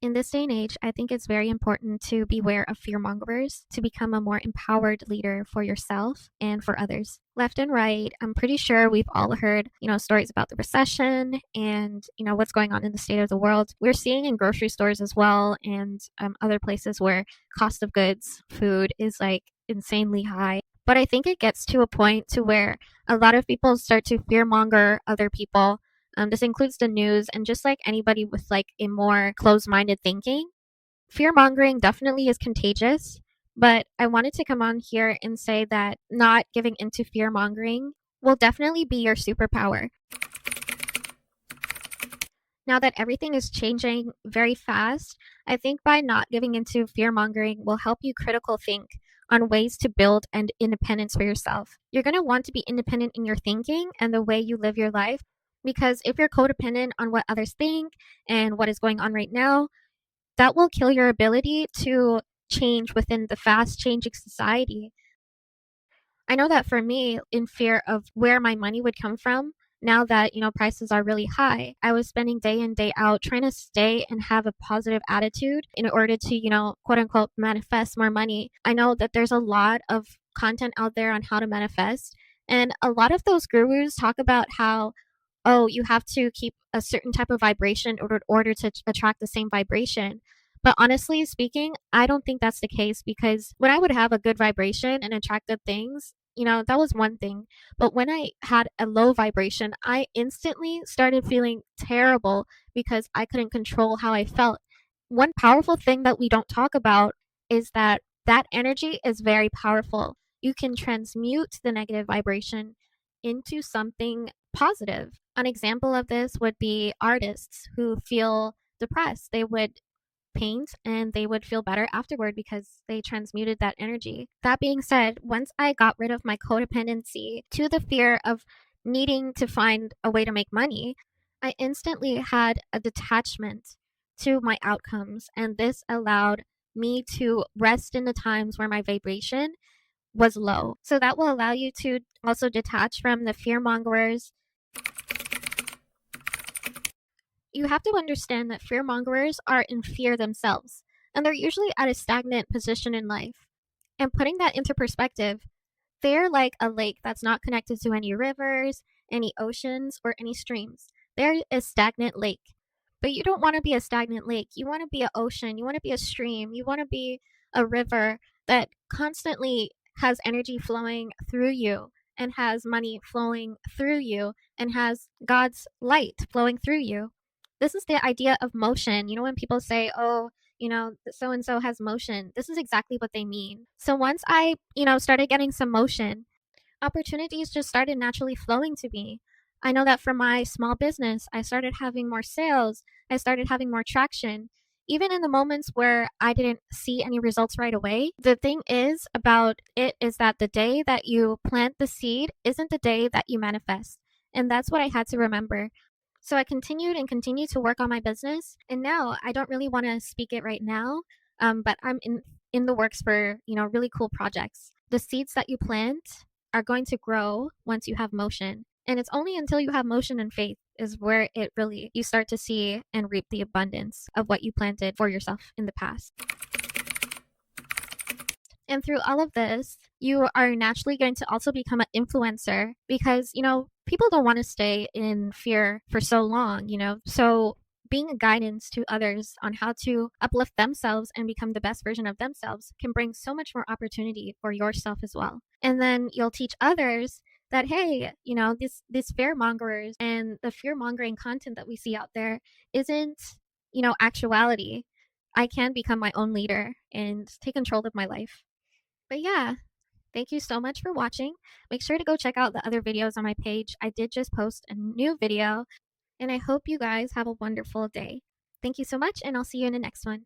In this day and age, I think it's very important to beware of fear mongers to become a more empowered leader for yourself and for others. Left and right, I'm pretty sure we've all heard, stories about the recession and, what's going on in the state of the world. We're seeing in grocery stores as well and other places where cost of goods, food is like insanely high. But I think it gets to a point to where a lot of people start to fearmonger other people. This includes the news and just like anybody with like a more closed-minded thinking. Fear mongering definitely is contagious, but I wanted to come on here and say that not giving into fear mongering will definitely be your superpower. Now that everything is changing very fast, I think by not giving into fear mongering will help you critical think on ways to build an independence for yourself. You're going to want to be independent in your thinking and the way you live your life, because if you're codependent on what others think and what is going on right now, that will kill your ability to change within the fast changing society. I know that for me, in fear of where my money would come from, now that, prices are really high, I was spending day in, day out trying to stay and have a positive attitude in order to, quote unquote, manifest more money. I know that there's a lot of content out there on how to manifest. And a lot of those gurus talk about how, oh, you have to keep a certain type of vibration in order to attract the same vibration. But honestly speaking, I don't think that's the case, because when I would have a good vibration and attract good things, that was one thing. But when I had a low vibration, I instantly started feeling terrible because I couldn't control how I felt. One powerful thing that we don't talk about is that that energy is very powerful. You can transmute the negative vibration into something positive. An example of this would be artists who feel depressed. They would paint and they would feel better afterward because they transmuted that energy. That being said, once I got rid of my codependency to the fear of needing to find a way to make money, I instantly had a detachment to my outcomes, and this allowed me to rest in the times where my vibration was low. So that will allow you to also detach from the fear mongers. You have to understand that fear mongers are in fear themselves, and they're usually at a stagnant position in life. And putting that into perspective, they're like a lake that's not connected to any rivers, any oceans, or any streams. They're a stagnant lake. But you don't want to be a stagnant lake. You want to be an ocean. You want to be a stream. You want to be a river that constantly has energy flowing through you and has money flowing through you and has God's light flowing through you. This is the idea of motion. When people say, oh, so and so has motion, this is exactly what they mean. So once I, started getting some motion, opportunities just started naturally flowing to me. I know that for my small business, I started having more sales, I started having more traction. Even in the moments where I didn't see any results right away, the thing is about it is that the day that you plant the seed isn't the day that you manifest. And that's what I had to remember. So I continued and continued to work on my business. And now I don't really want to speak it right now, but I'm in the works for, really cool projects. The seeds that you plant are going to grow once you have motion. And it's only until you have motion and faith is where it really, you start to see and reap the abundance of what you planted for yourself in the past. And through all of this, you are naturally going to also become an influencer because, people don't want to stay in fear for so long, So being a guidance to others on how to uplift themselves and become the best version of themselves can bring so much more opportunity for yourself as well. And then you'll teach others that, hey, this fear mongers and the fear mongering content that we see out there isn't, actuality. I can become my own leader and take control of my life. But yeah, thank you so much for watching. Make sure to go check out the other videos on my page. I did just post a new video, and I hope you guys have a wonderful day. Thank you so much, and I'll see you in the next one.